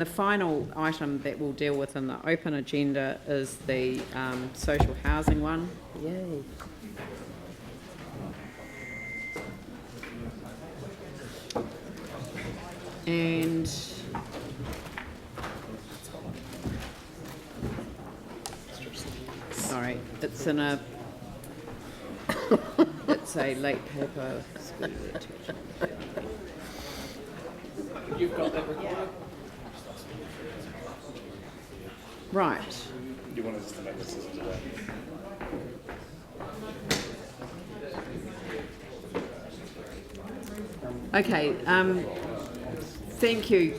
The final item that we'll deal with in the open agenda is the social housing one. Yay. And sorry, it's in a it's a late paper. You've got that recorded? Right. You wanted us to make this today? Okay. Thank you,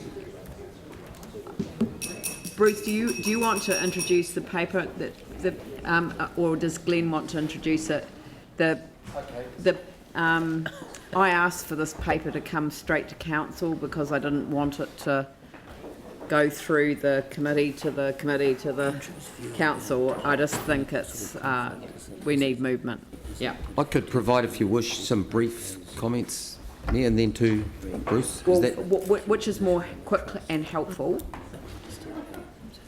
Bruce. Do you want to introduce the paper or does Glenn want to introduce it? I asked for this paper to come straight to council because I didn't want it to go through the committee to the council. I just think it's we need movement. Yeah. I could provide, if you wish, some brief comments there and then to Bruce. Well, which is more quick and helpful?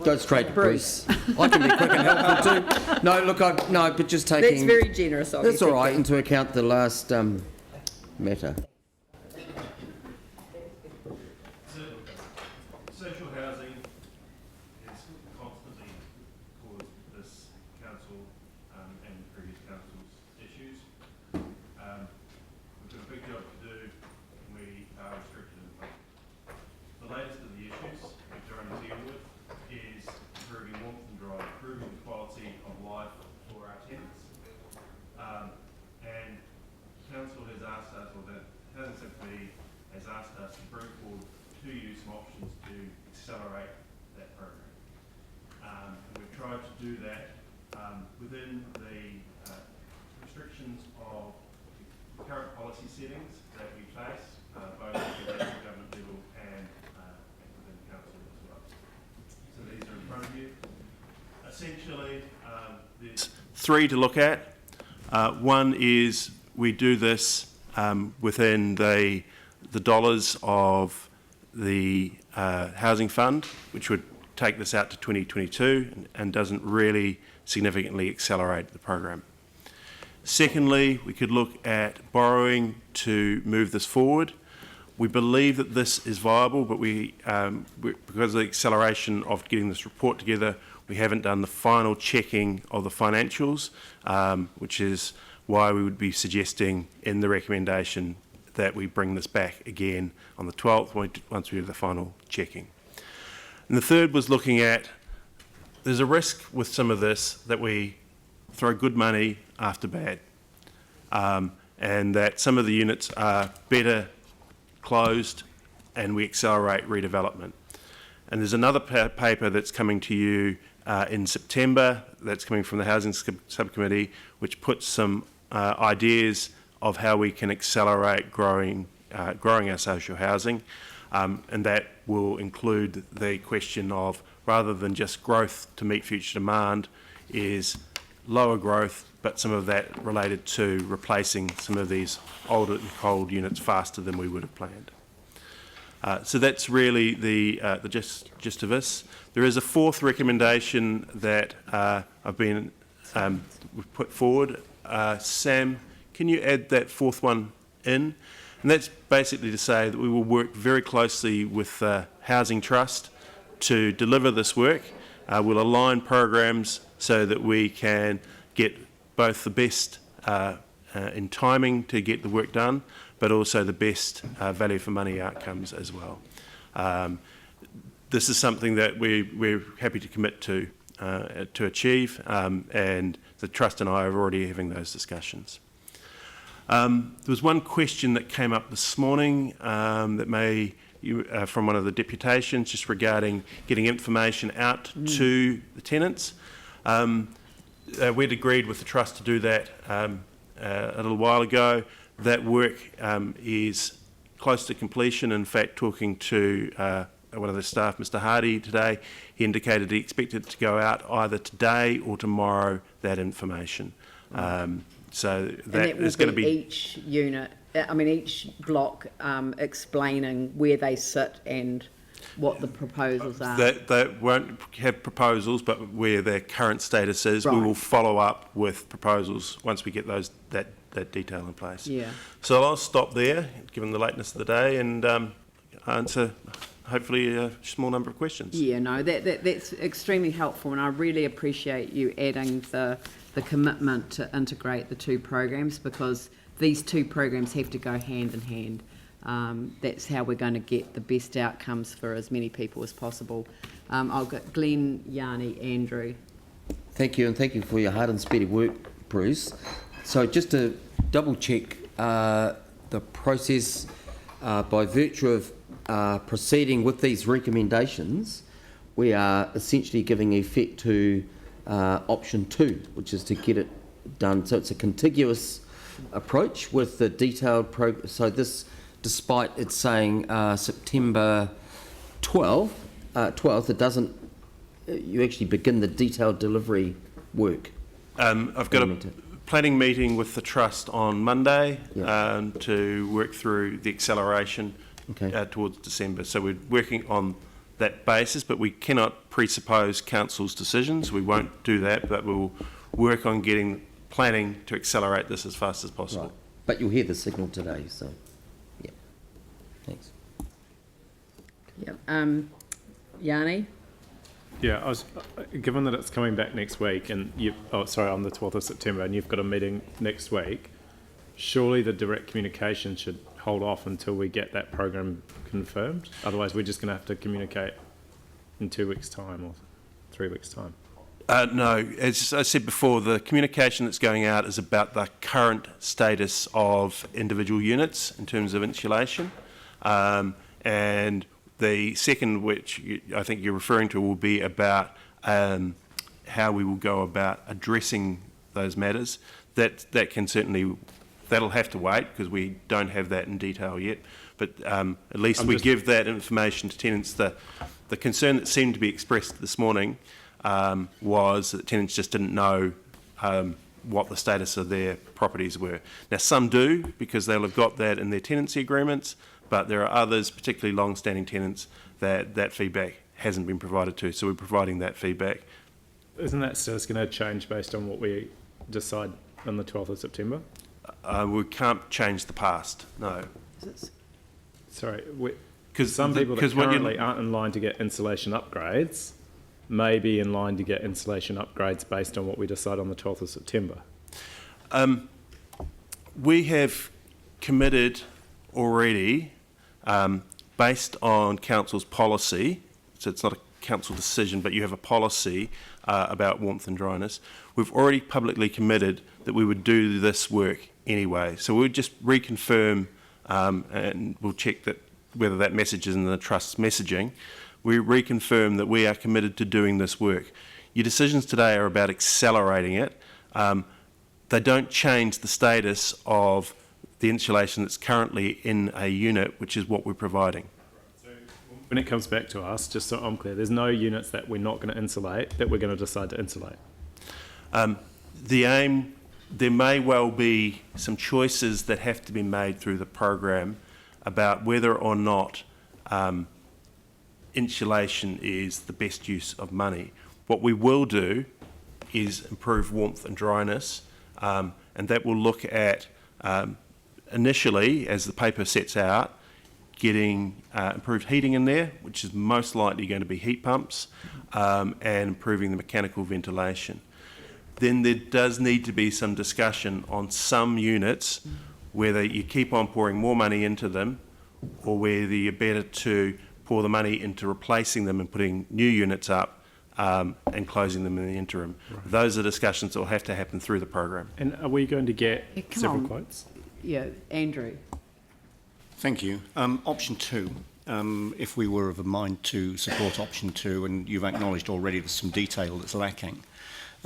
Go straight to Bruce. I can be quick and helpful too. No, look, but just taking... That's very generous of you. That's all right, into account the last matter. Social housing has constantly caused this council and previous council's issues. We've got a big job to do and we are restricted in funding. The latest of the issues we're trying to deal with is improving warmth and drive, improving the quality of life for our tenants. And council has asked us, or the housing subcommittee has asked us to bring forward to you some options to accelerate that program. And we've tried to do that within the restrictions of the current policy settings that we face, both at the national government level and within council as well. So these are in front of you. Essentially, there's three to look at. One is we do this within the dollars of the housing fund, which would take this out to 2022 and doesn't really significantly accelerate the program. Secondly, we could look at borrowing to move this forward. We believe that this is viable, but because of the acceleration of getting this report together, we haven't done the final checking of the financials, which is why we would be suggesting in the recommendation that we bring this back again on the 12th once we do the final checking. And the third was looking at, there's a risk with some of this that we throw good money after bad, and that some of the units are better closed and we accelerate redevelopment. And there's another paper that's coming to you in September that's coming from the Housing Subcommittee, which puts some ideas of how we can accelerate growing our social housing, and that will include the question of, rather than just growth to meet future demand, is lower growth, but some of that related to replacing some of these older and cold units faster than we would have planned. So that's really the gist of this. There is a fourth recommendation that I've been put forward. Sam, can you add that fourth one in? And that's basically to say that we will work very closely with the Housing Trust to deliver this work. We'll align programs so that we can get both the best in timing to get the work done, but also the best value for money outcomes as well. This is something that we're happy to commit to achieve, and the Trust and I are already having those discussions. There was one question that came up this morning from one of the deputations, just regarding getting information out to the tenants. We'd agreed with the Trust to do that a little while ago. That work is close to completion. In fact, talking to one of the staff, Mr. Hardy, today, he indicated he expected to go out either today or tomorrow, that information. So that is going to be each unit, I mean each block explaining where they sit and what the proposals are? They won't have proposals, but where their current status is, we Right. will follow up with proposals once we get that detail in place. Yeah. So I'll stop there, given the lateness of the day, and answer hopefully a small number of questions. Yeah, no, that's extremely helpful, and I really appreciate you adding the commitment to integrate the two programs, because these two programs have to go hand in hand. That's how we're going to get the best outcomes for as many people as possible. I'll get Glenn, Yanni, Andrew. Thank you, and thank you for your hard and speedy work, Bruce. So just to double check the process, by virtue of proceeding with these recommendations, we are essentially giving effect to option 2, which is to get it done. So it's a contiguous approach with the detailed so this, despite it saying September 12th, it doesn't. You actually begin the detailed delivery work. I've got a planning meeting with the Trust on Monday to work through the acceleration towards December. So we're working on that basis, but we cannot presuppose Council's decisions. We won't do that, but we'll work on getting planning to accelerate this as fast as possible. Right. But you'll hear the signal today, so yeah. Thanks. Yep. Yanni? Yeah, I was, given that it's coming back next week, and on the 12th of September, and you've got a meeting next week, surely the direct communication should hold off until we get that program confirmed. Otherwise, we're just going to have to communicate in 2 weeks' time or 3 weeks' time. No, as I said before, the communication that's going out is about the current status of individual units in terms of insulation. And the second, which I think you're referring to, will be about how we will go about addressing those matters. That can certainly, that'll have to wait because we don't have that in detail yet. But at least we give that information to tenants. The concern that seemed to be expressed this morning was that tenants just didn't know what the status of their properties were. Now, some do because they'll have got that in their tenancy agreements, but there are others, particularly long-standing tenants, that feedback hasn't been provided to. So we're providing that feedback. Isn't that status going to change based on what we decide on the 12th of September? We can't change the past, no. Sorry, because some people that currently aren't in line to get insulation upgrades may be in line to get insulation upgrades based on what we decide on the 12th of September. We have committed already, based on Council's policy, so it's not a Council decision, but you have a policy about warmth and dryness. We've already publicly committed that we would do this work anyway. So we'll just reconfirm, and we'll check that whether that message is in the Trust's messaging. We reconfirm that we are committed to doing this work. Your decisions today are about accelerating it. They don't change the status of the insulation that's currently in a unit, which is what we're providing. So when it comes back to us, just so I'm clear, there's no units that we're not going to insulate that we're going to decide to insulate? The aim, there may well be some choices that have to be made through the program about whether or not insulation is the best use of money. What we will do is improve warmth and dryness, and that will look at initially, as the paper sets out, getting improved heating in there, which is most likely going to be heat pumps, and improving the mechanical ventilation. Then there does need to be some discussion on some units, whether you keep on pouring more money into them or whether you're better to pour the money into replacing them and putting new units up and closing them in the interim. Right. Those are discussions that will have to happen through the program. And are we going to get several quotes? Yeah, Andrew. Thank you. Option 2, if we were of a mind to support option 2, and you've acknowledged already there's some detail that's lacking.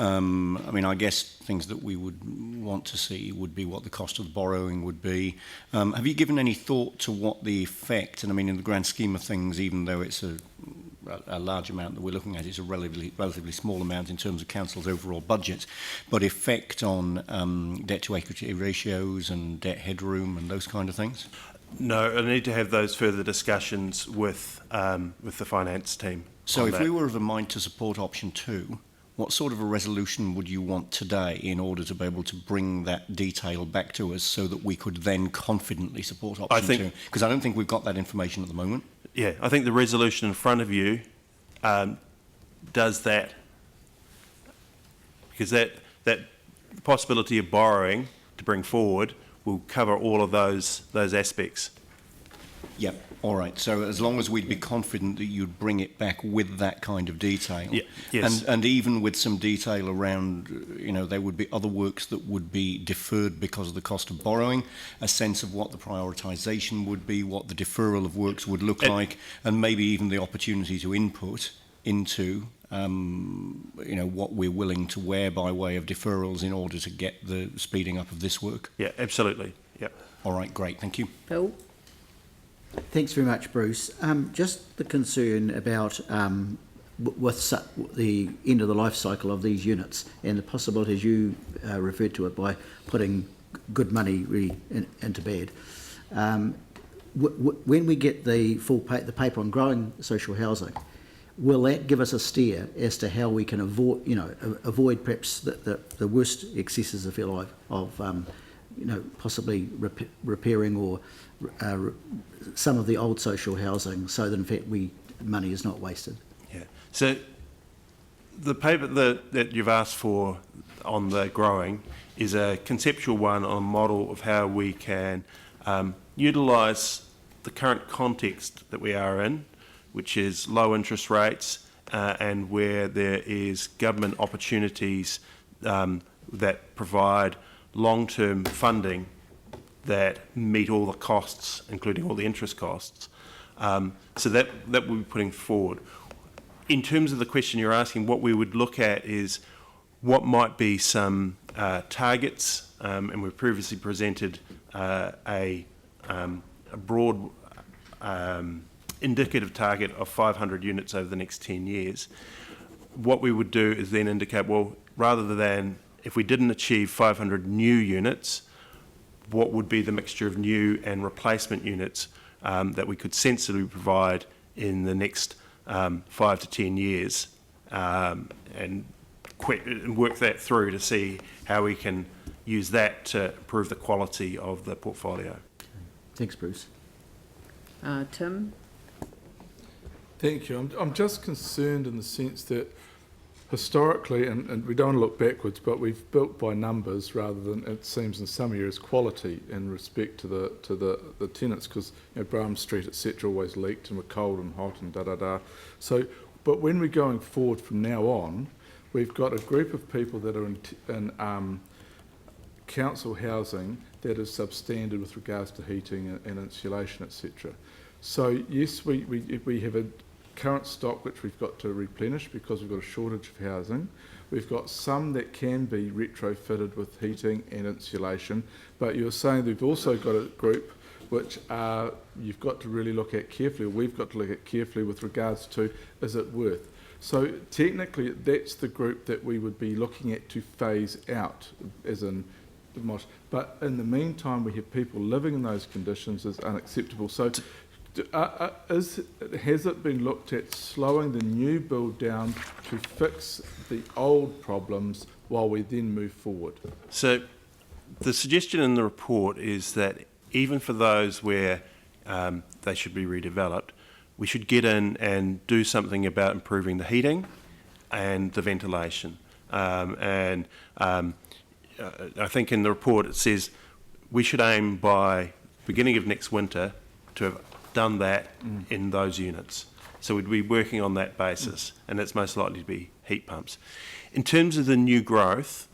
I mean, I guess things that we would want to see would be what the cost of the borrowing would be. Have you given any thought to what the effect, and I mean, in the grand scheme of things, even though it's a large amount that we're looking at, it's a relatively small amount in terms of Council's overall budget, but effect on debt to equity ratios and debt headroom and those kind of things? No, I need to have those further discussions with the finance team. So on if that. we were of a mind to support option 2, what sort of a resolution would you want today in order to be able to bring that detail back to us so that we could then confidently support option 2? Because I don't think we've got that information at the moment. Yeah, I think the resolution in front of you does that, because that possibility of borrowing to bring forward will cover all of those aspects. Yep. All right. So as long as we'd be confident that you'd bring it back with that kind of detail, Yeah, yes. and even with some detail around, there would be other works that would be deferred because of the cost of borrowing, a sense of what the prioritisation would be, what the deferral of works would look like, and maybe even the opportunity to input into, what we're willing to wear by way of deferrals in order to get the speeding up of this work. Yeah, absolutely. Yeah. All right. Great. Thank you. Bill? Thanks very much, Bruce. Just the concern about with the end of the life cycle of these units and the possibilities you referred to it by putting good money really into bed. When we get the the paper on growing social housing, will that give us a steer as to how we can avoid perhaps the worst excesses, if you like, of possibly repairing or some of the old social housing, so that in fact money is not wasted? Yeah. So the paper that you've asked for on the growing is a conceptual one on a model of how we can utilise the current context that we are in, which is low interest rates and where there is government opportunities that provide long-term funding that meet all the costs, including all the interest costs. So that we'll be putting forward. In terms of the question you're asking, what we would look at is what might be some targets, and we've previously presented a broad indicative target of 500 units over the next 10 years. What we would do is then indicate, well, rather than if we didn't achieve 500 new units, what would be the mixture of new and replacement units that we could sensibly provide in the next 5 to 10 years, and work that through to see how we can use that to improve the quality of the portfolio. Thanks, Bruce. Tim? Thank you. I'm just concerned in the sense that historically, and we don't want to look backwards, but we've built by numbers rather than, it seems in some areas, quality in respect to the tenants, because Braham Street, etc., always leaked and were cold and hot and da-da-da. So, but when we're going forward from now on, we've got a group of people that are in council housing that is substandard with regards to heating and insulation, etc. So yes, we have a current stock which we've got to replenish because we've got a shortage of housing. We've got some that can be retrofitted with heating and insulation, but you're saying that we've also got a group which you've got to really look at carefully, or we've got to look at carefully with regards to, is it worth? So technically that's the group that we would be looking at to phase out, as in demolish. But in the meantime, we have people living in those conditions is unacceptable. So has it been looked at slowing the new build down to fix the old problems while we then move forward? So the suggestion in the report is that even for those where they should be redeveloped, we should get in and do something about improving the heating and the ventilation. I think in the report it says we should aim by beginning of next winter to have done that in those units. So we'd be working on that basis, and it's most likely to be heat pumps. In terms of the new growth,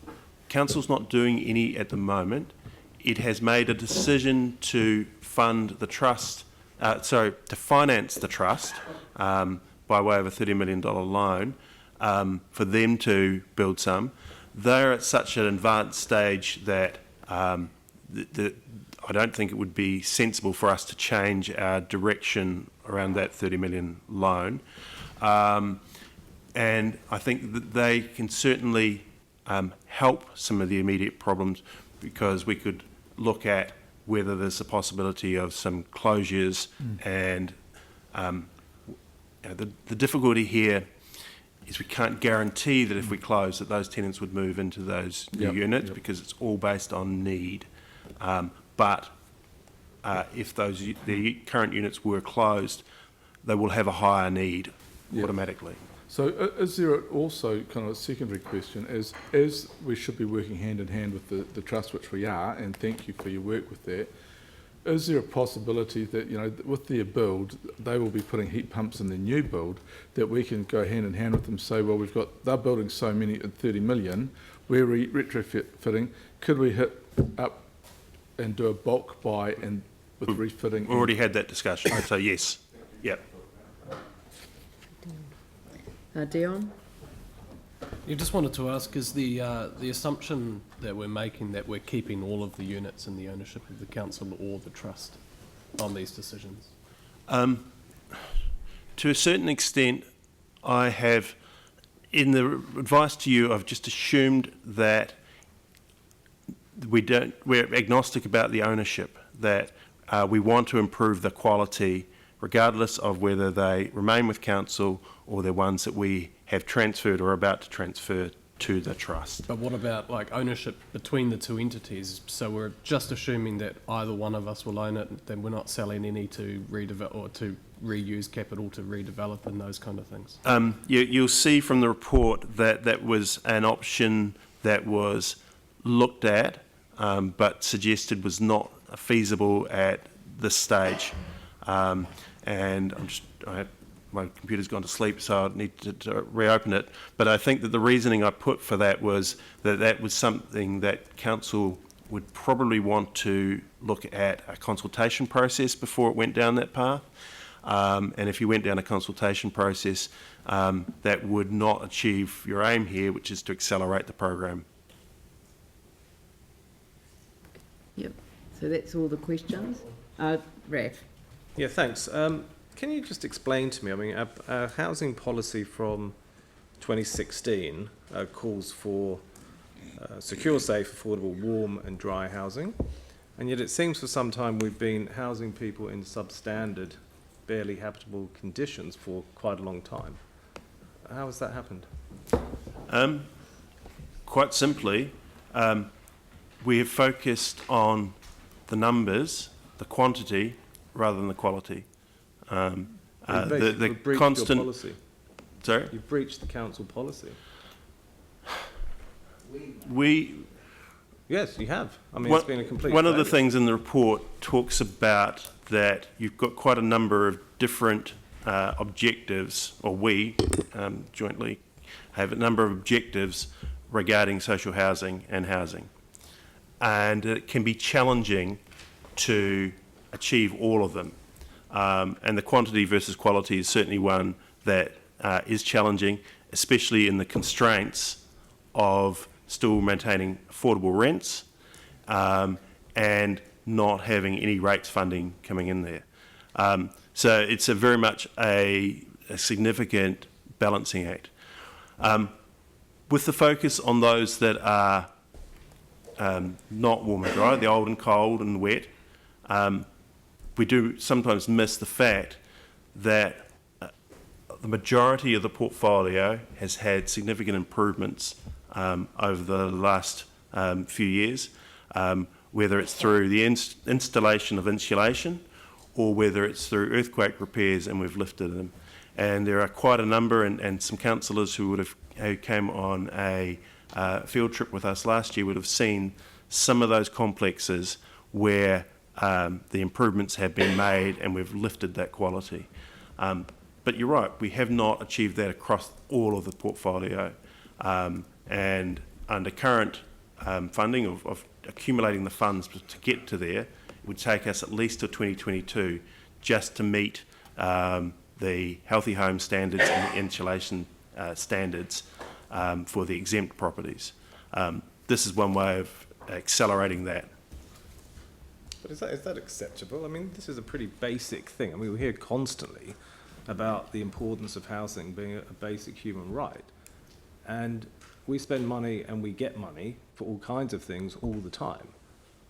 Council's not doing any at the moment. It has made a decision to fund the trust, to finance the trust by way of a $30 million loan for them to build some. They're at such an advanced stage that I don't think it would be sensible for us to change our direction around that 30 million loan. And I think that they can certainly help some of the immediate problems, because we could look at whether there's a possibility of some closures and the difficulty here is we can't guarantee that if we close that those tenants would move into those new units because it's all based on need. But if the current units were closed, they will have a higher need automatically. So is there also kind of a secondary question, as we should be working hand in hand with the trust, which we are, and thank you for your work with that, is there a possibility that, you know, with their build, they will be putting heat pumps in their new build, that we can go hand in hand with them, say, well, they're building so many at 30 million, we're retrofitting, could we hit up and do a bulk buy and with refitting? We already had that discussion, so yes, yep. Dion? You just wanted to ask, is the assumption that we're making that we're keeping all of the units in the ownership of the council or the trust on these decisions? To a certain extent, I have, in the advice to you, I've just assumed that we're agnostic about the ownership, that we want to improve the quality regardless of whether they remain with council or they're ones that we have transferred or are about to transfer to the trust. But what about like ownership between the two entities? So we're just assuming that either one of us will own it, then we're not selling any to redevelop or to reuse capital to redevelop and those kind of things. You'll see from the report that that was an option that was looked at, but suggested was not feasible at this stage. And my computer's gone to sleep, so I need to reopen it. But I think that the reasoning I put for that was that that was something that council would probably want to look at a consultation process before it went down that path. And if you went down a consultation process, that would not achieve your aim here, which is to accelerate the program. Yep. So that's all the questions. Raf? Yeah, thanks. Can you just explain to me, I mean, our housing policy from 2016 calls for secure, safe, affordable, warm and dry housing, and yet it seems for some time we've been housing people in substandard, barely habitable conditions for quite a long time. How has that happened? Quite simply, we have focused on the numbers, the quantity, rather than the quality. You've breached constant your policy. Sorry? You've breached the council policy. Yes, you have. I mean, it's been a complete One of the failure. things in the report talks about that you've got quite a number of different objectives, or we jointly have a number of objectives regarding social housing and housing. And it can be challenging to achieve all of them. And the quantity versus quality is certainly one that is challenging, especially in the constraints of still maintaining affordable rents and not having any rates funding coming in there. So it's a very much a significant balancing act. With the focus on those that are not warm and dry, the old and cold and wet, we do sometimes miss the fact that the majority of the portfolio has had significant improvements over the last few years, whether it's through the installation of insulation or whether it's through earthquake repairs, and we've lifted them. And there are quite a number, and some councillors who came on a field trip with us last year would have seen some of those complexes where the improvements have been made and we've lifted that quality. But you're right, we have not achieved that across all of the portfolio. And under current funding of accumulating the funds to get to there, it would take us at least to 2022 just to meet the healthy home standards and the insulation standards for the exempt properties. This is one way of accelerating that. But is that acceptable? I mean, this is a pretty basic thing. I mean, we hear constantly about the importance of housing being a basic human right. And we spend money and we get money for all kinds of things all the time.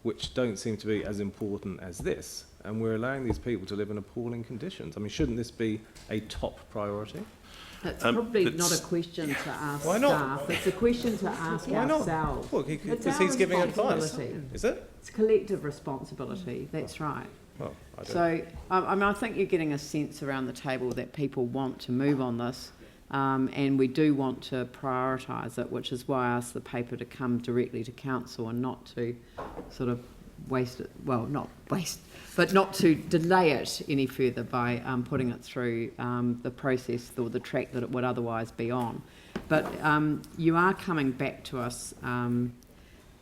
which don't seem to be as important as this, and we're allowing these people to live in appalling conditions. I mean, shouldn't this be a top priority? It's probably not a question to ask Why not? staff, it's a question to ask Why not? ourselves. Well, It's because our he's giving advice. responsibility. Is it? It's collective responsibility, that's right. Well, I don't. So, I mean, I think you're getting a sense around the table that people want to move on this, and we do want to prioritise it, which is why I asked the paper to come directly to council and not to sort of waste it, well, not waste, but not to delay it any further by putting it through the process or the track that it would otherwise be on. But you are coming back to us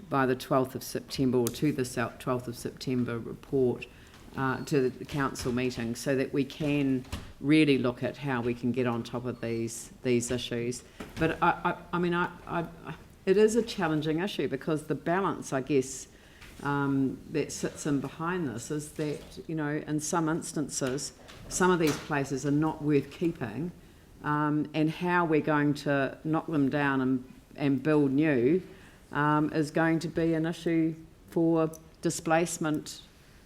by the 12th of September, or to the 12th of September report to the council meeting, so that we can really look at how we can get on top of these issues. But I mean, it is a challenging issue, because the balance, I guess, that sits in behind this is that, you know, in some instances, some of these places are not worth keeping, and how we're going to knock them down and build new is going to be an issue for displacement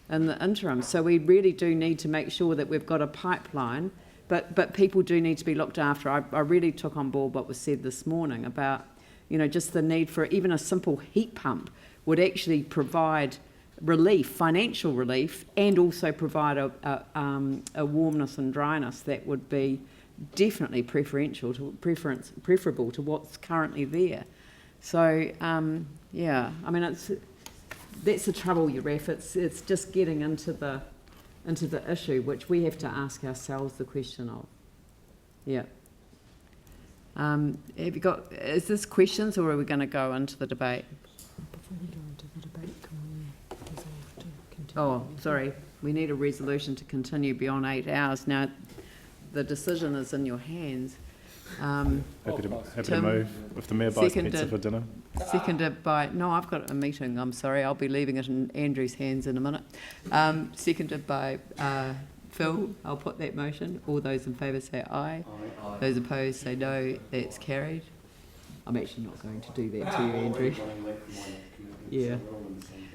in the interim. So we really do need to make sure that we've got a pipeline, but people do need to be looked after. I really took on board what was said this morning about, you know, just the need for even a simple heat pump would actually provide relief, financial relief, and also provide a warmness and dryness that would be definitely preferable to what's currently there. So yeah, I mean, that's the trouble, Ref. It's just getting into the issue, which we have to ask ourselves the question of. Yeah. Have you got? Is this questions, or are we going to go into the debate? Before we go into the debate, can we resolve to continue? Oh, sorry. We need a resolution to continue beyond 8 hours. Now, the decision is in your hands. Happy to Tim, move if the mayor buys pizza seconded. for dinner. Seconded by, no, I've got a meeting, I'm sorry, I'll be leaving it in Andrew's hands in a minute. Seconded by Phil, I'll put that motion. All those in favour say aye. Aye. Those opposed say no. That's carried. I'm actually not going to do that to you, Andrew. Yeah,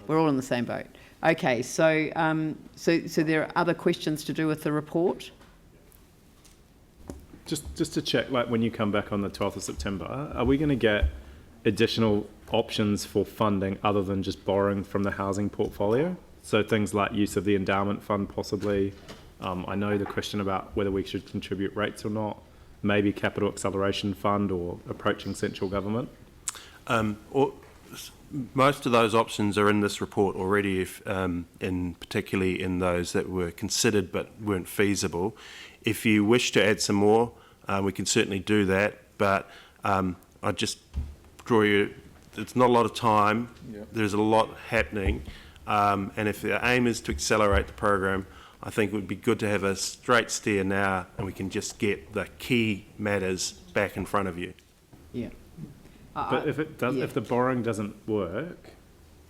we're all in the same boat. Okay, so so there are other questions to do with the report? Just to check, like when you come back on the 12th of September, are we going to get additional options for funding other than just borrowing from the housing portfolio? So things like use of the endowment fund possibly. I know the question about whether we should contribute rates or not, maybe capital acceleration fund or approaching central government. Most of those options are in this report already, particularly in those that were considered but weren't feasible. If you wish to add some more, we can certainly do that, but I just draw you, it's not a lot of time, there's a lot happening, and if the aim is to accelerate the program, I think it would be good to have a straight steer now, and we can just get the key matters back in front of you. Yeah. But if it does, if the borrowing doesn't work,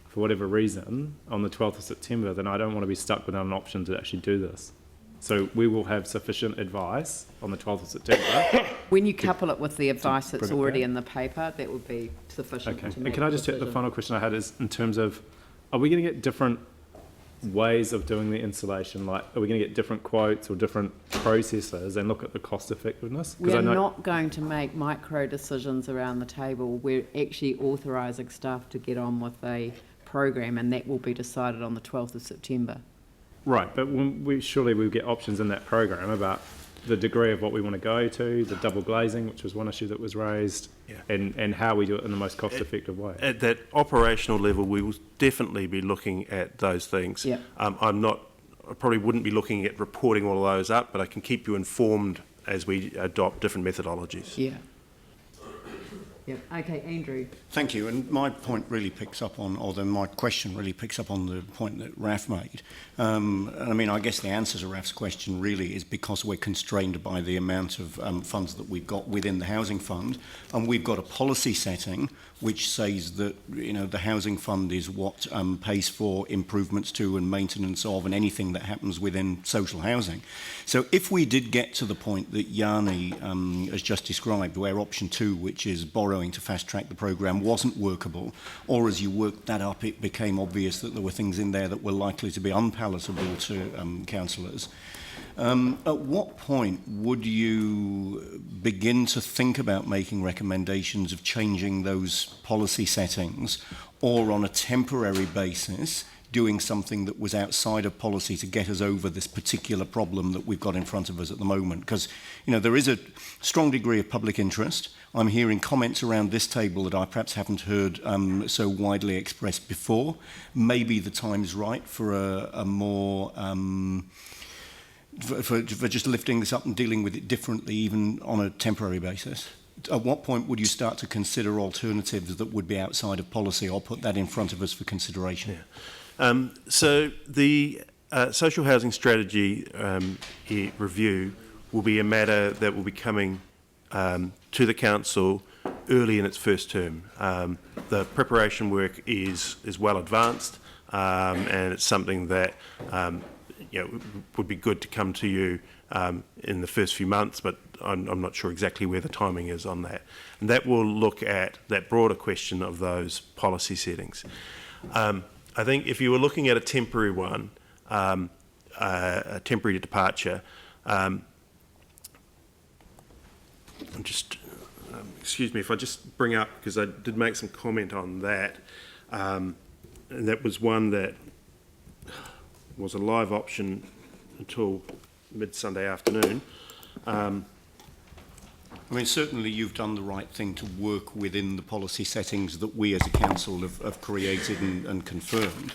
for whatever reason, on the 12th of September, then I don't want to be stuck without an option to actually do this. So we will have sufficient advice on the 12th of September. When you couple it with the advice that's bring it already back. in the paper, that would be sufficient Okay. to And make can I a just check the decision. final question I had is in terms of, are we going to get different ways of doing the installation? Like, are we going to get different quotes or different processes and look at the cost effectiveness? We're not going to make micro decisions around the table. We're actually authorising staff to get on with a program, and that will be decided on the 12th of September. Right, but surely we'll get options in that program about the degree of what we want to go to, the double glazing, which was one issue that was raised, and how we do it in the most cost-effective way. At that operational level, we will definitely be looking at those things. Yeah. I probably wouldn't be looking at reporting all of those up, but I can keep you informed as we adopt different methodologies. Yeah. Yeah. Okay, Andrew. Thank you. And my point really picks up on, or then my question really picks up on the point that Raf made. I mean, I guess the answer to Raf's question really is because we're constrained by the amount of funds that we've got within the housing fund, and we've got a policy setting which says that, you know, the housing fund is what pays for improvements to and maintenance of and anything that happens within social housing. So if we did get to the point that Yanni has just described, where option 2, which is borrowing going to fast-track the programme wasn't workable, or as you worked that up, it became obvious that there were things in there that were likely to be unpalatable to councillors. At what point would you begin to think about making recommendations of changing those policy settings, or on a temporary basis doing something that was outside of policy to get us over this particular problem that we've got in front of us at the moment? Because, you know, there is a strong degree of public interest. I'm hearing comments around this table that I perhaps haven't heard so widely expressed before. Maybe the time's right for a more... for just lifting this up and dealing with it differently, even on a temporary basis. At what point would you start to consider alternatives that would be outside of policy, or put that in front of us for consideration? Yeah. So the social housing strategy review will be a matter that will be coming to the council early in its first term. The preparation work is well advanced, and it's something that would be good to come to you in the first few months, but I'm not sure exactly where the timing is on that. And that will look at that broader question of those policy settings. I think if you were looking at a temporary one, a temporary departure, excuse me if I just bring up, because I did make some comment on that, and that was one that was a live option until mid-Sunday afternoon. I mean, certainly you've done the right thing to work within the policy settings that we as a council have created and confirmed.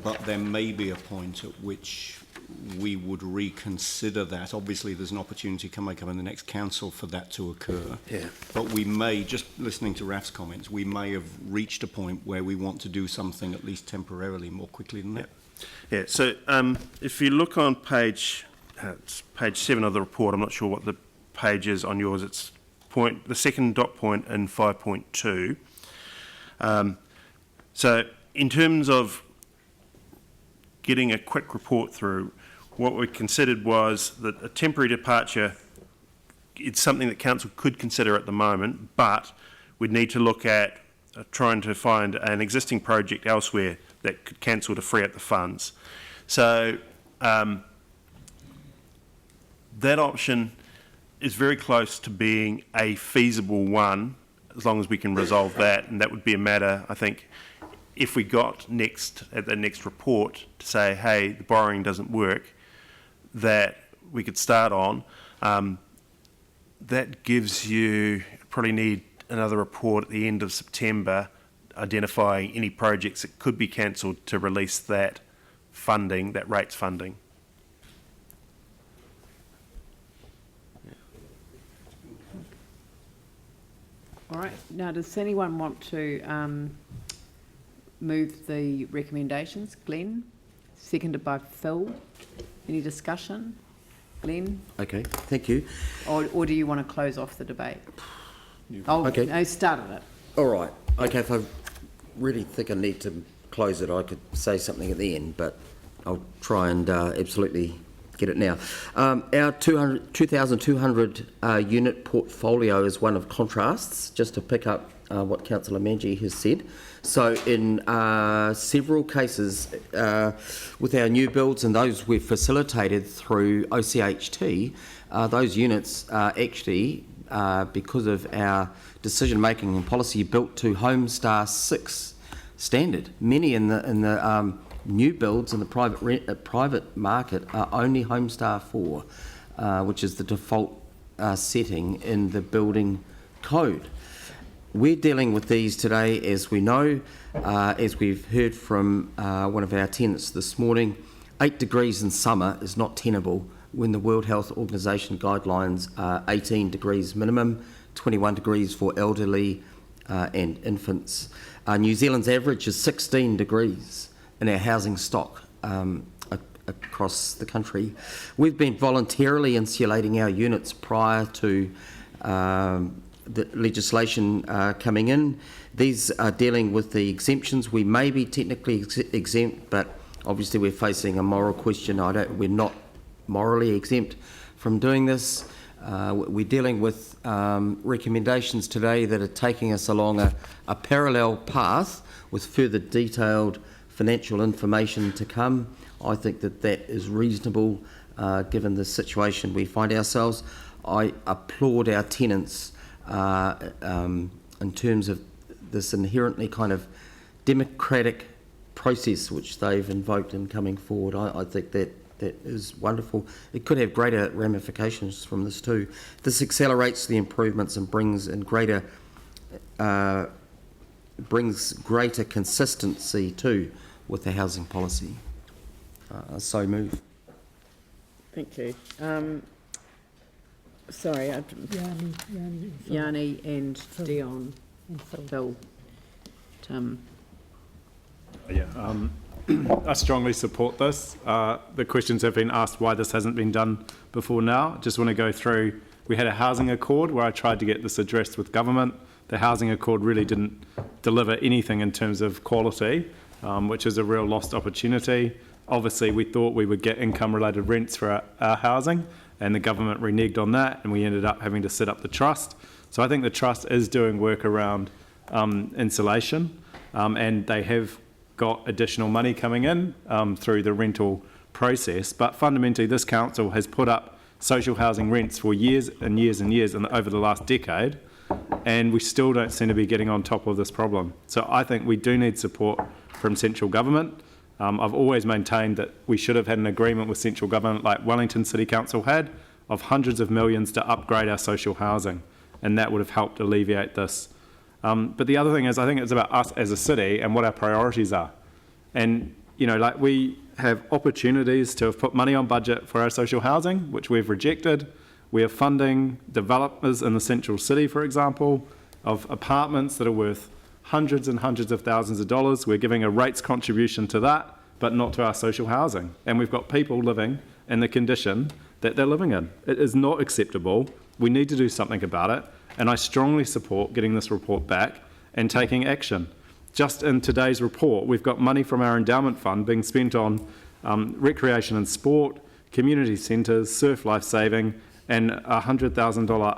But there may be a point at which we would reconsider that. Obviously, there's an opportunity coming up in the next council for that to occur. Yeah. But we may, just listening to Raf's comments, we may have reached a point where we want to do something, at least temporarily, more quickly than that. Yeah, so if you look on it's page 7 of the report, I'm not sure what the page is on yours, it's the second dot point in 5.2. So in terms of getting a quick report through, what we considered was that a temporary departure, it's something that council could consider at the moment, but we'd need to look at trying to find an existing project elsewhere that could cancel to free up the funds. So that option is very close to being a feasible one, as long as we can resolve that, and that would be a matter, I think, if we got at the next report to say, hey, the borrowing doesn't work, that we could start on. That gives you, probably need another report at the end of September identifying any projects that could be cancelled to release that funding, that rates funding. All right, now does anyone want to move the recommendations? Glenn, seconded by Phil. Any discussion? Glenn? Okay, thank you. Or do you want to close off the debate? Oh, Okay. no, started it. All right. Okay, if I really think I need to close it, I could say something at the end, but I'll try and absolutely get it now. Our 2,200 unit portfolio is one of contrasts, just to pick up what Councillor Manji has said. So in several cases with our new builds and those we've facilitated through OCHT, those units are actually, because of our decision making and policy, built to Homestar 6 standard. Many in the new builds in the private market are only Homestar 4, which is the default setting in the building code. We're dealing with these today, as we know, as we've heard from one of our tenants this morning. 8 degrees in summer is not tenable when the World Health Organisation guidelines are 18 degrees minimum, 21 degrees for elderly and infants. New Zealand's average is 16 degrees in our housing stock across the country. We've been voluntarily insulating our units prior to the legislation coming in. These are dealing with the exemptions. We may be technically exempt, but obviously we're facing a moral question. We're not morally exempt from doing this. We're dealing with recommendations today that are taking us along a parallel path with further detailed financial information to come. I think that that is reasonable given the situation we find ourselves. I applaud our tenants in terms of this inherently kind of democratic process which they've invoked in coming forward. I think that is wonderful. It could have greater ramifications from this too. This accelerates the improvements and brings greater consistency too with the housing policy. So move. Thank you. Sorry, Yanni and Dion. And Phil. Phil. Tim. Yeah, I strongly support this. The questions have been asked why this hasn't been done before now. Just want to go through. We had a housing accord where I tried to get this addressed with government. The housing accord really didn't deliver anything in terms of quality, which is a real lost opportunity. Obviously, we thought we would get income-related rents for our housing, and the government reneged on that, and we ended up having to set up the trust. So I think the trust is doing work around insulation, and they have got additional money coming in through the rental process. But fundamentally, this council has put up social housing rents for years and years and years and over the last decade, and we still don't seem to be getting on top of this problem. So I think we do need support from central government. I've always maintained that we should have had an agreement with central government like Wellington City Council had of hundreds of millions to upgrade our social housing, and that would have helped alleviate this. But the other thing is, I think it's about us as a city and what our priorities are. And, you know, like we have opportunities to have put money on budget for our social housing, which we've rejected. We are funding developers in the central city, for example, of apartments that are worth hundreds and hundreds of thousands of dollars. We're giving a rates contribution to that, but not to our social housing. And we've got people living in the condition that they're living in. It is not acceptable. We need to do something about it. And I strongly support getting this report back and taking action. Just in today's report, we've got money from our endowment fund being spent on recreation and sport, community centres, surf life saving, and $100,000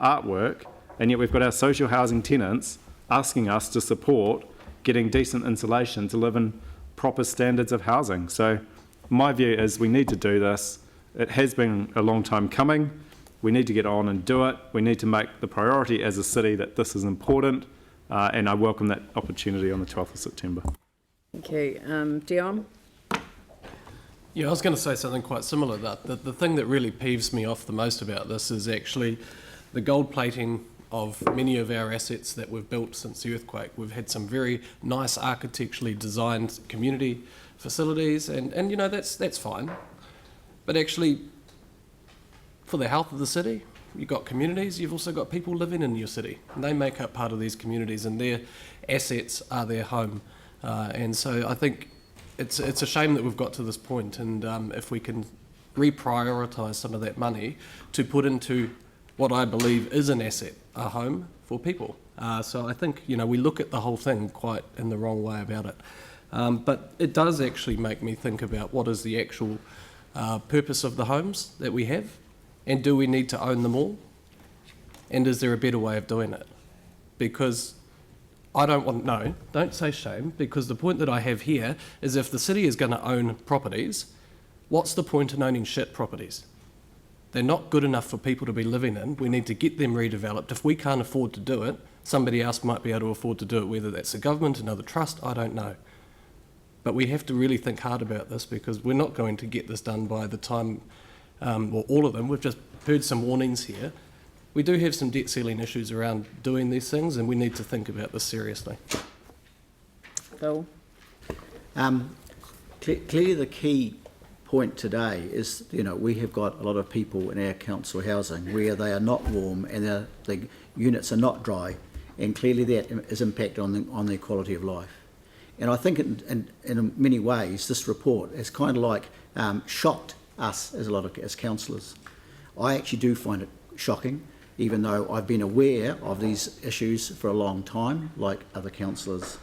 artwork. And yet we've got our social housing tenants asking us to support getting decent insulation to live in proper standards of housing. So my view is we need to do this. It has been a long time coming. We need to get on and do it. We need to make the priority as a city that this is important, and I welcome that opportunity on the 12th of September. Thank you. Dion? Yeah, I was going to say something quite similar. That the thing that really peeves me off the most about this is actually the gold plating of many of our assets that we've built since the earthquake. We've had some very nice architecturally designed community facilities, and you know, that's fine. But actually, for the health of the city, you've got communities, you've also got people living in your city, and they make up part of these communities, and their assets are their home. And so I think it's a shame that we've got to this point, and if we can reprioritise some of that money to put into what I believe is an asset, a home for people. So I think, you know, we look at the whole thing quite in the wrong way about it. But it does actually make me think about what is the actual purpose of the homes that we have, and do we need to own them all? And is there a better way of doing it? Because I don't say shame, because the point that I have here is if the city is going to own properties, what's the point in owning shit properties? They're not good enough for people to be living in. We need to get them redeveloped. If we can't afford to do it, somebody else might be able to afford to do it, whether that's the government, another trust, I don't know. But we have to really think hard about this, because we're not going to get this done by the time, well, all of them. We've just heard some warnings here. We do have some debt ceiling issues around doing these things, and we need to think about this seriously. Phil? Clearly the key point today is, you know, we have got a lot of people in our council housing where they are not warm and the units are not dry, and clearly that is impact on their quality of life. And I think in many ways this report has kind of like shocked us as councillors. I actually do find it shocking, even though I've been aware of these issues for a long time, like other councillors.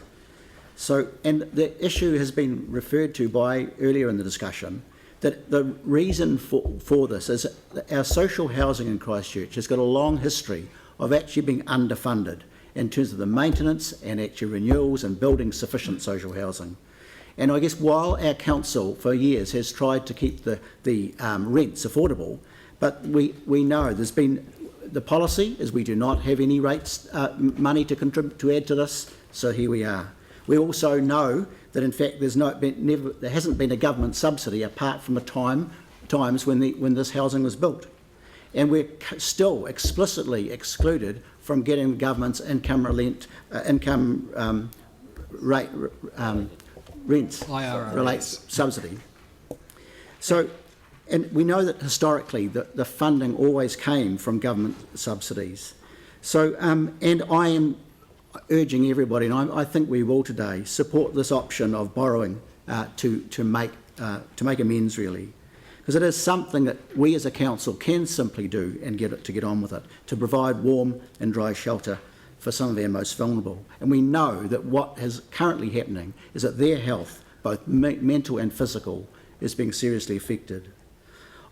So, and the issue has been referred to by earlier in the discussion, that the reason for this is that our social housing in Christchurch has got a long history of actually being underfunded in terms of the maintenance and actually renewals and building sufficient social housing. And I guess while our council for years has tried to keep the rents affordable, but we know there's been, the policy is we do not have any rates, money to contribute, to add to this, so here we are. We also know that in fact there hasn't been a government subsidy apart from the times when this housing was built. And we're still explicitly excluded from getting the government's income rent relates subsidy. So, and we know that historically the funding always came from government subsidies. So, and I am urging everybody, and I think we will today, support this option of borrowing to make amends really. Because it is something that we as a council can simply do and get on with it, to provide warm and dry shelter for some of our most vulnerable. And we know that what is currently happening is that their health, both mental and physical, is being seriously affected.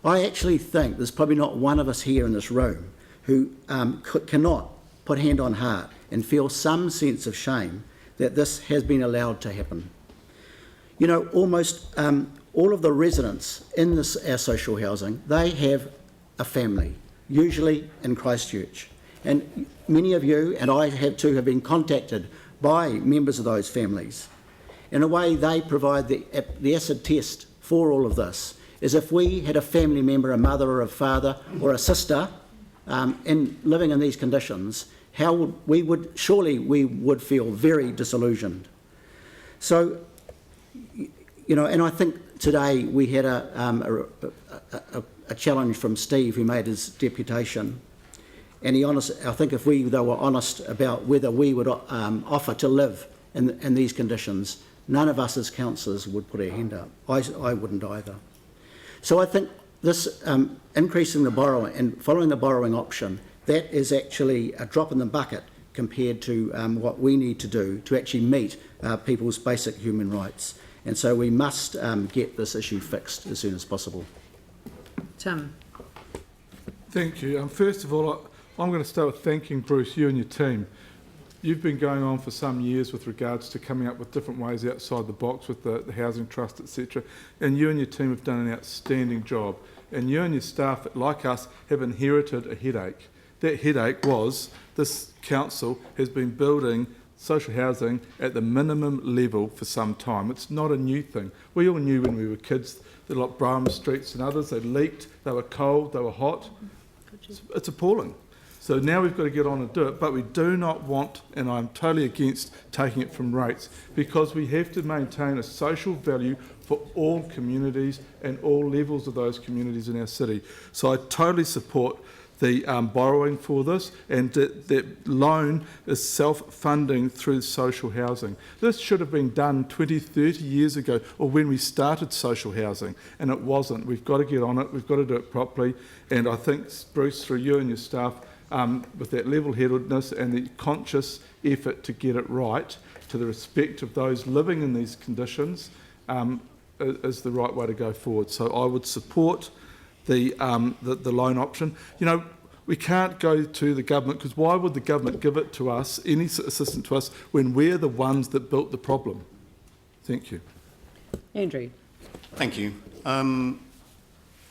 I actually think there's probably not one of us here in this room who cannot put hand on heart and feel some sense of shame that this has been allowed to happen. You know, almost all of the residents in our social housing, they have a family, usually in Christchurch. And many of you, and I have too, have been contacted by members of those families. In a way, they provide the acid test for all of this, is if we had a family member, a mother or a father or a sister, living in these conditions, we would feel very disillusioned. So, you know, and I think today we had a challenge from Steve, who made his deputation, and I think if they were honest about whether we would offer to live in these conditions, none of us as councillors would put our hand up. I wouldn't either. So I think this increasing the borrowing and following the borrowing option, that is actually a drop in the bucket compared to what we need to do to actually meet people's basic human rights. And so we must get this issue fixed as soon as possible. Tim. Thank you. First of all, I'm going to start with thanking Bruce, you and your team. You've been going on for some years with regards to coming up with different ways outside the box with the Housing Trust, etc. And you and your team have done an outstanding job. And you and your staff, like us, have inherited a headache. That headache was this council has been building social housing at the minimum level for some time. It's not a new thing. We all knew when we were kids that like Brahma Streets and others, they leaked, they were cold, they were hot. It's appalling. So now we've got to get on and do it, but we do not want, and I'm totally against taking it from rates, because we have to maintain a social value for all communities and all levels of those communities in our city. So I totally support the borrowing for this, and that loan is self-funding through social housing. This should have been done 20, 30 years ago, or when we started social housing, and it wasn't. We've got to get on it, we've got to do it properly, and I think, Bruce, through you and your staff, with that level-headedness and the conscious effort to get it right, to the respect of those living in these conditions, is the right way to go forward. So I would support the loan option. You know, we can't go to the government, because why would the government give it to us, any assistance to us, when we're the ones that built the problem? Thank you. Andrew. Thank you.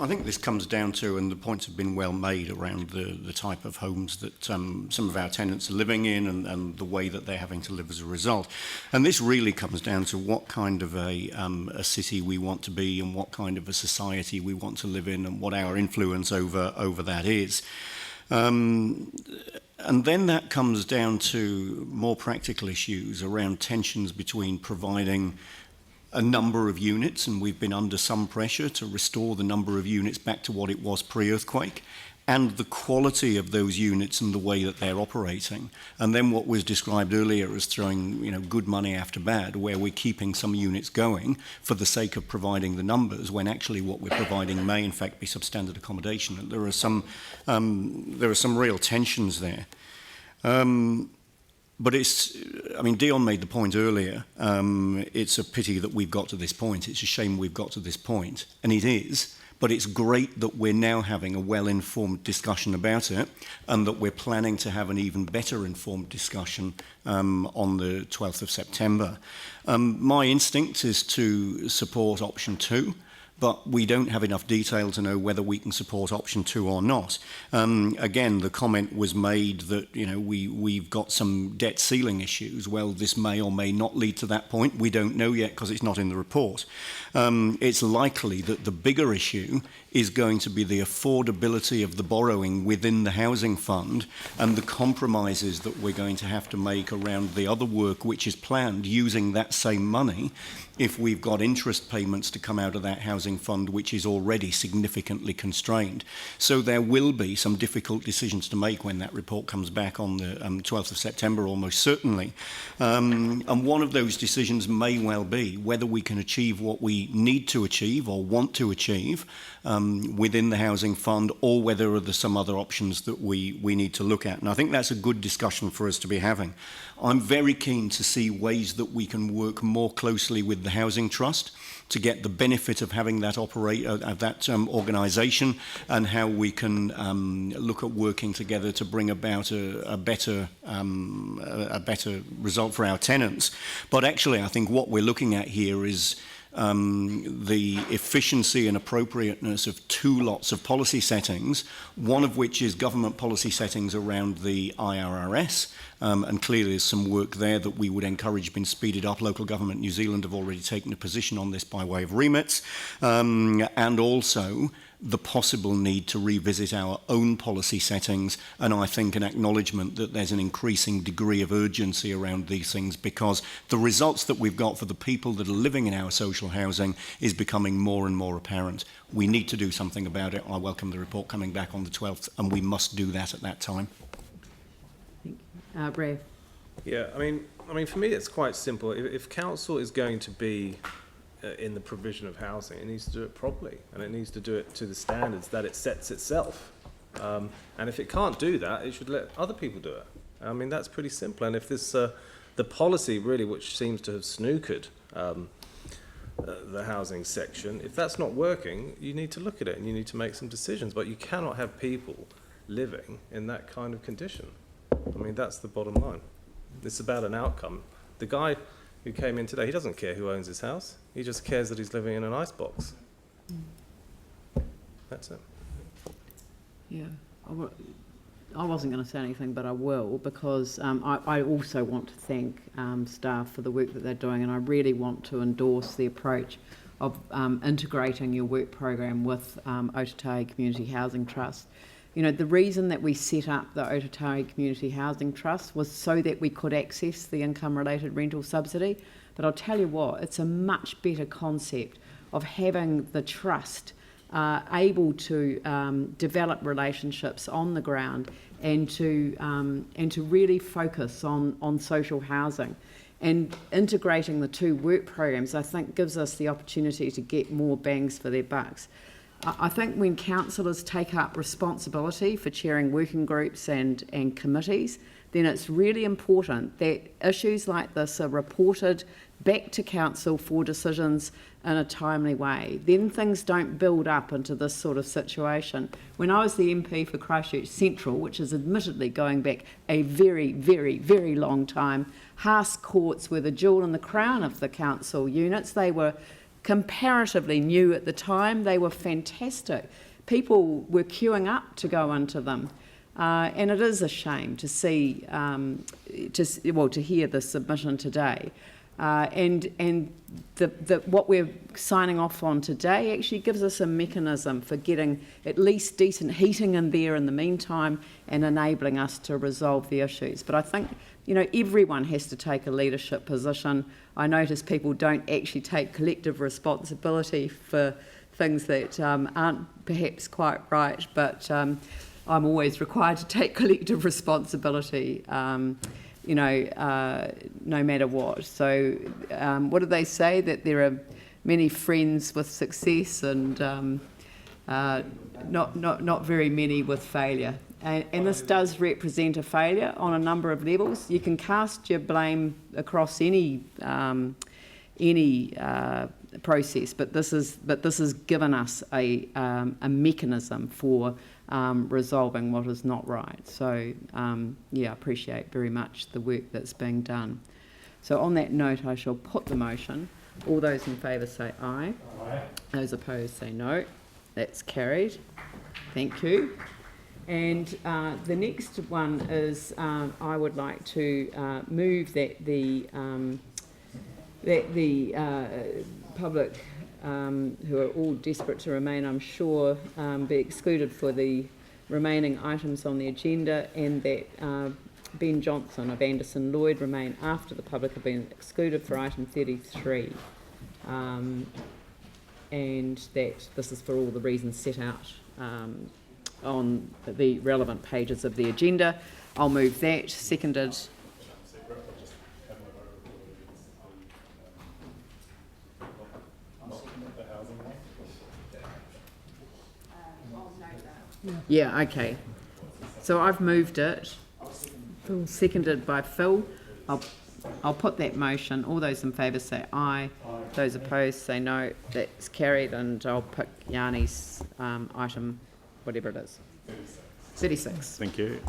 I think this comes down to, and the points have been well made around the type of homes that some of our tenants are living in, and the way that they're having to live as a result. And this really comes down to what kind of a city we want to be, and what kind of a society we want to live in, and what our influence over that is. And then that comes down to more practical issues around tensions between providing a number of units, and we've been under some pressure to restore the number of units back to what it was pre-earthquake, and the quality of those units and the way that they're operating. And then what was described earlier as throwing, you know, good money after bad, where we're keeping some units going for the sake of providing the numbers, when actually what we're providing may in fact be substandard accommodation. And there are some real tensions there. But I mean, Dion made the point earlier, it's a pity that we've got to this point. It's a shame we've got to this point, and it is. But it's great that we're now having a well-informed discussion about it, and that we're planning to have an even better informed discussion on the 12th of September. My instinct is to support option 2. But we don't have enough detail to know whether we can support option 2 or not. Again, the comment was made that, you know, we've got some debt ceiling issues. Well, this may or may not lead to that point. We don't know yet because it's not in the report. It's likely that the bigger issue is going to be the affordability of the borrowing within the housing fund and the compromises that we're going to have to make around the other work which is planned using that same money if we've got interest payments to come out of that housing fund which is already significantly constrained. So there will be some difficult decisions to make when that report comes back on the 12th of September, almost certainly. And one of those decisions may well be whether we can achieve what we need to achieve or want to achieve within the housing fund, or whether there's some other options that we need to look at. And I think that's a good discussion for us to be having. I'm very keen to see ways that we can work more closely with the Housing Trust to get the benefit of having that organisation, and how we can look at working together to bring about a better result for our tenants. But actually, I think what we're looking at here is the efficiency and appropriateness of 2 lots of policy settings, one of which is government policy settings around the IRRS, and clearly there's some work there that we would encourage been speeded up. Local Government New Zealand have already taken a position on this by way of remits, and also the possible need to revisit our own policy settings, and I think an acknowledgement that there's an increasing degree of urgency around these things, because the results that we've got for the people that are living in our social housing is becoming more and more apparent. We need to do something about it. I welcome the report coming back on the 12th, and we must do that at that time. Brad. Yeah, I mean, for me, it's quite simple. If council is going to be in the provision of housing, it needs to do it properly, and it needs to do it to the standards that it sets itself. And if it can't do that, it should let other people do it. I mean, that's pretty simple. And if this, the policy really, which seems to have snookered the housing section, if that's not working, you need to look at it and you need to make some decisions. But you cannot have people living in that kind of condition. I mean, that's the bottom line. It's about an outcome. The guy who came in today, he doesn't care who owns his house. He just cares that he's living in an icebox. That's it. Yeah, I wasn't going to say anything, but I will, because I also want to thank staff for the work that they're doing, and I really want to endorse the approach of integrating your work program with Otautahi Community Housing Trust. You know, the reason that we set up the Otautahi Community Housing Trust was so that we could access the income-related rental subsidy. But I'll tell you what, it's a much better concept of having the trust able to develop relationships on the ground and to really focus on social housing. And integrating the 2 work programs, I think, gives us the opportunity to get more bangs for their bucks. I think when councillors take up responsibility for chairing working groups and committees, then it's really important that issues like this are reported back to council for decisions in a timely way. Then things don't build up into this sort of situation. When I was the MP for Christchurch Central, which is admittedly going back a very, very, very long time, Haas Courts were the jewel in the crown of the council units. They were comparatively new at the time. They were fantastic. People were queuing up to go into them. And it is a shame to see, to hear the submission today. And what we're signing off on today actually gives us a mechanism for getting at least decent heating in there in the meantime and enabling us to resolve the issues. But I think, you know, everyone has to take a leadership position. I notice people don't actually take collective responsibility for things that aren't perhaps quite right, but I'm always required to take collective responsibility, no matter what. So what do they say? That there are many friends with success and not very many with failure. and this does represent a failure on a number of levels. You can cast your blame across any process, but this has given us a mechanism for resolving what is not right. So yeah, I appreciate very much the work that's being done. So on that note, I shall put the motion. All those in favour say aye. Aye. Those opposed say no. That's carried. Thank you. And the next one is I would like to move that the public, who are all desperate to remain, I'm sure, be excluded for the remaining items on the agenda, and that Ben Johnson of Anderson Lloyd remain after the public have been excluded for item 33. And that this is for all the reasons set out on the relevant pages of the agenda. I'll move that. Seconded. Yeah, okay. So I've moved it. Phil, seconded by Phil. I'll put that motion. All those in favour say aye. Those opposed say no. That's carried, and I'll pick Yanni's item, whatever it is. 36. Thank you.